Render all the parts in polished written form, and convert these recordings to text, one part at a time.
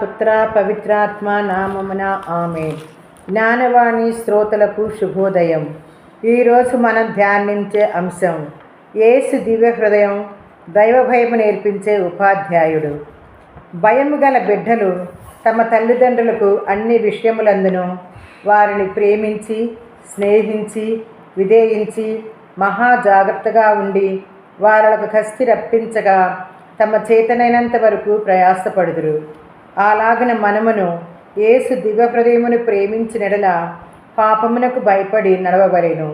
పుత్ర పవిత్రాత్మ నామమున ఆమె. జ్ఞానవాణి శ్రోతలకు శుభోదయం. ఈరోజు మనం ధ్యానించే అంశం యేసు దివ్య హృదయం, దైవ భయము నేర్పించే ఉపాధ్యాయుడు. భయము గల బిడ్డలు తమ తల్లిదండ్రులకు అన్ని విషయములందును వారిని ప్రేమించి, స్నేహించి, విధేయించి, మహా జాగ్రత్తగా ఉండి వాళ్లకు కస్తి రప్పించగా తమ చేతనైనంత వరకు ప్రయాసపడుదురు. అలాగన మనమును యేసు దివ్య హృదయమును ప్రేమించినడల పాపమునకు భయపడి నడవవలెను.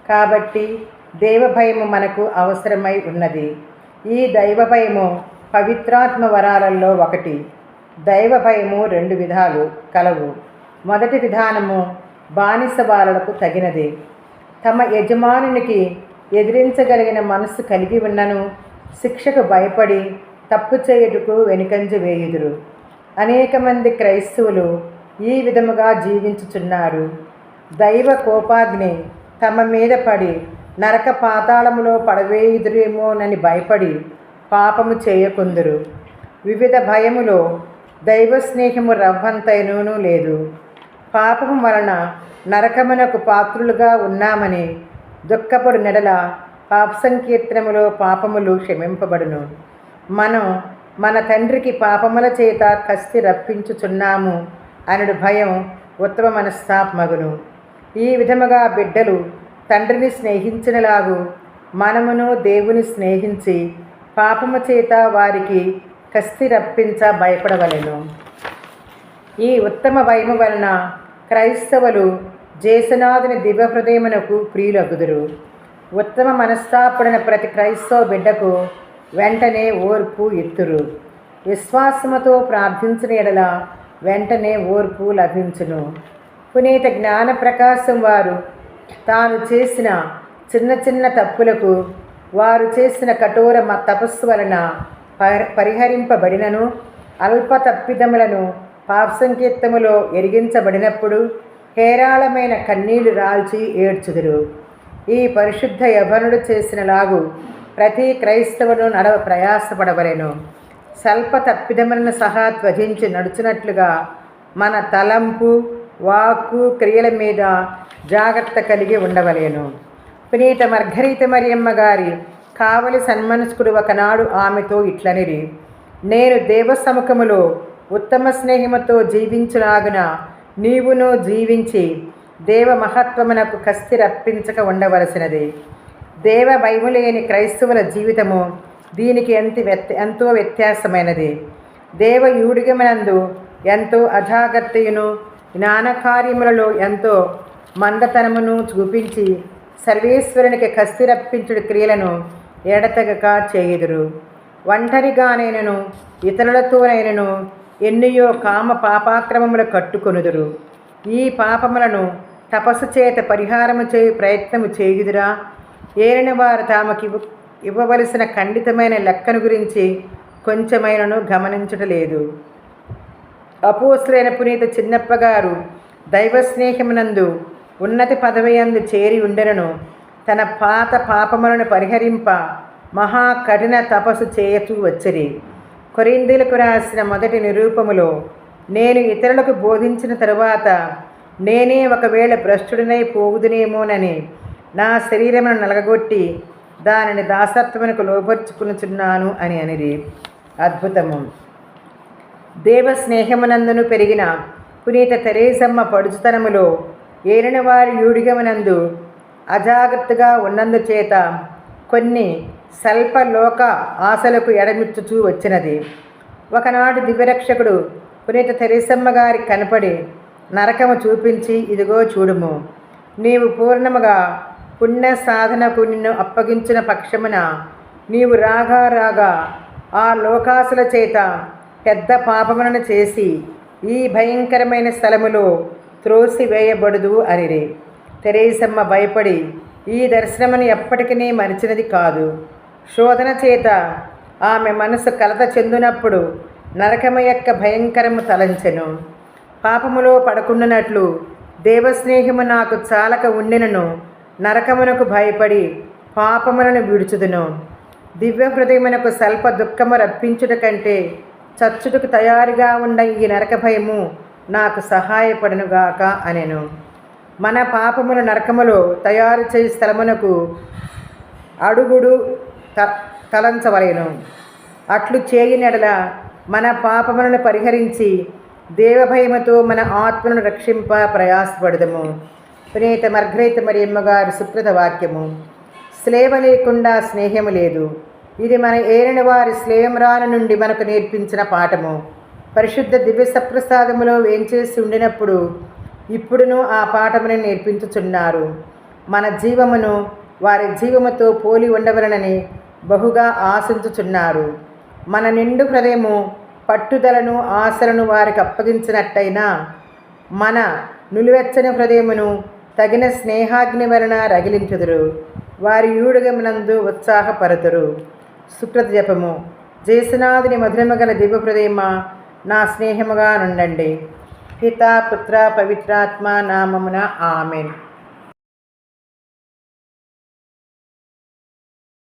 కాబట్టి దేవభయము మనకు అవసరమై ఉన్నది. ఈ దైవ భయము పవిత్రాత్మ వరాలలో ఒకటి. దైవ భయము 2 విధాలు కలవు. మొదటి విధానము బానిస బాలలకు తగినది. తమ యజమానునికి ఎదిరించగలిగిన మనస్సు కలిగి ఉన్నను శిక్షకు భయపడి తప్పు చేయుటకు వెనుకంజ వేయుదురు. అనేక మంది క్రైస్తవులు ఈ విధముగా జీవించుచున్నారు. దైవ కోపాగ్ని తమ మీద పడి నరక పాతాళములో పడవేయుదురేమోనని భయపడి పాపము చేయకుందురు. వివిధ భయములో దైవ స్నేహము రవ్వంతైనూ లేదు. పాపము వలన నరకమునకు పాత్రులుగా ఉన్నామని దుఃఖపడు నెడల పాప సంకీర్తనములో పాపములు క్షమింపబడును. మనం మన తండ్రికి పాపముల చేత కస్తి రప్పించుచున్నాము అనుడు భయం ఉత్తమ మనస్తాత్మగును. ఈ విధముగా బిడ్డలు తండ్రిని స్నేహించినలాగు మనమును దేవుని స్నేహించి పాపము చేత వారికి కస్తి రప్పించ భయపడవలెను. ఈ ఉత్తమ భయము వలన క్రైస్తవులు జేసునాథుని దివ్య హృదయమునకు ప్రియులగుదురు. ఉత్తమ మనస్తాపడిన ప్రతి క్రైస్తవ బిడ్డకు వెంటనే ఓర్పు ఎత్తురు. విశ్వాసముతో ప్రార్థించిన ఎడల వెంటనే ఓర్పు లభించును. పునీత జ్ఞాన ప్రకాశం వారు తాను చేసిన చిన్న చిన్న తప్పులకు వారు చేసిన కఠోర తపస్సు వలన పరిహరింపబడినను అల్ప తప్పిదములను పాప సంకీర్తములో ఎరిగించబడినప్పుడు హేరాళమైన కన్నీళ్లు రాల్చి ఏడ్చుదురు. ఈ పరిశుద్ధ యవనుడు చేసినలాగు ప్రతి క్రైస్తవుడు నడవ ప్రయాసపడవలెను. స్వల్ప తప్పిదములను సహా త్వజించి నడుచున్నట్లుగా మన తలంపు, వాక్కు, క్రియల మీద జాగ్రత్త కలిగి ఉండవలెను. పునీత మార్గరీత మరియమ్మ గారి కావలి సన్మనస్కుడు ఒకనాడు ఆమెతో ఇట్లనిరి: నేను దేవ సముఖములో ఉత్తమ స్నేహముతో జీవించులాగున నీవును జీవించి దేవ మహత్వమునకు కస్తి రప్పించక ఉండవలసినది. దేవ భయము లేని క్రైస్తవుల జీవితము దీనికి ఎంతో వ్యత్యాసమైనది. దేవ యూడిగమనందు ఎంతో అజాగ్రత్తయును, జ్ఞానకార్యములలో ఎంతో మందతనమును చూపించి సర్వేశ్వరునికి కస్తి రప్పించుడు క్రియలను ఎడతెగక చేయుదురు. ఒంటరిగానైనను ఇతరులతోనైనను ఎన్నియో కామ పాపాక్రమములు కట్టుకొనుదురు. ఈ పాపములను తపస్సు చేత పరిహారము చేయు ప్రయత్నము చేయుదురా? ఏలిన వారు తామకి ఇవ్వవలసిన ఖండితమైన లెక్కను గురించి కొంచెమైనను గమనించటలేదు. అపోస్తులైన పునీత చిన్నప్ప గారు దైవ స్నేహమునందు ఉన్నతి పదవియందు చేరి ఉండెనను తన పాత పాపములను పరిహరింప మహా కఠిన తపస్సు చేయతూ వచ్చిరి. కొరింథీయులకు రాసిన మొదటి నిరూపములో, నేను ఇతరులకు బోధించిన తరువాత నేనే ఒకవేళ భ్రష్టుడినై పోవుదునేమోనని నా శరీరమును నలగగొట్టి దానిని దాసత్వమునకు లోపరుచుకునుచున్నాను అని అనిరి. అద్భుతము. దేవ స్నేహమునందును పెరిగిన పునీత తెరేసమ్మ పడుచుతనములో ఏలిన వారి యూడిగమునందు అజాగ్రత్తగా ఉన్నందుచేత కొన్ని స్వల్ప లోక ఆశలకు ఎడమిచ్చుచూ వచ్చినది. ఒకనాడు దివ్యరక్షకుడు పునీత తెరేసమ్మ గారి కనపడి నరకము చూపించి, ఇదిగో చూడుము, నీవు పూర్ణముగా పుణ్య సాధనకు నిన్ను అప్పగించిన పక్షమున నీవు రాగా ఆ లోకాసుల చేత పెద్ద పాపములను చేసి ఈ భయంకరమైన స్థలములో త్రోసివేయబడుదు అనిరి. తెరేసమ్మ భయపడి ఈ దర్శనమును ఎప్పటికీ మరిచినది కాదు. శోధన చేత ఆమె మనసు కలత చెందినప్పుడు నరకము యొక్క భయంకరము తలంచెను. పాపములో పడకుండానట్లు దేవస్నేహము నాకు చాలక ఉండినను నరకమునకు భయపడి పాపములను విడుచుదును. దివ్య హృదయమునకు స్వల్ప దుఃఖము రప్పించుట కంటే చచ్చుటకు తయారుగా ఉండ ఈ నరక భయము నాకు సహాయపడనుగాక అనెను. మన పాపముల నరకములో తయారు చేయి స్థలమునకు అడుగుడు తలంచవలెను. అట్లు చేయనెడల మన పాపములను పరిహరించి దేవభయముతో మన ఆత్మను రక్షింప ప్రయాసపడదము. పునీత మార్గరెట్ మరియమ్మ గారి సుప్రత వాక్యము. స్లేవ లేకుండా స్నేహము లేదు. ఇది మన ఏలిన వారి స్లేవరాల నుండి మనకు నేర్పించిన పాఠము. పరిశుద్ధ దివ్య సప్రసాదములో వేంచేసి ఉండినప్పుడు ఇప్పుడును ఆ పాఠమును నేర్పించుచున్నారు. మన జీవమును వారి జీవముతో పోలి ఉండవలనని బహుగా ఆశించుచున్నారు. మన నిండు హృదయము పట్టుదలను ఆశలను వారికి అప్పగించినట్టయినా మన నులివెచ్చని హృదయమును తగిన స్నేహాగ్ని వలన రగిలించుదురు. వారి యూడుగమునందు ఉత్సాహపరుతురు. సుకృత జపము. జేసునాథుని మధురమ గల దివ్య హృదయమా, నా స్నేహముగా నుండండి. పితా పుత్ర పవిత్రాత్మ నామమున ఆమెన్.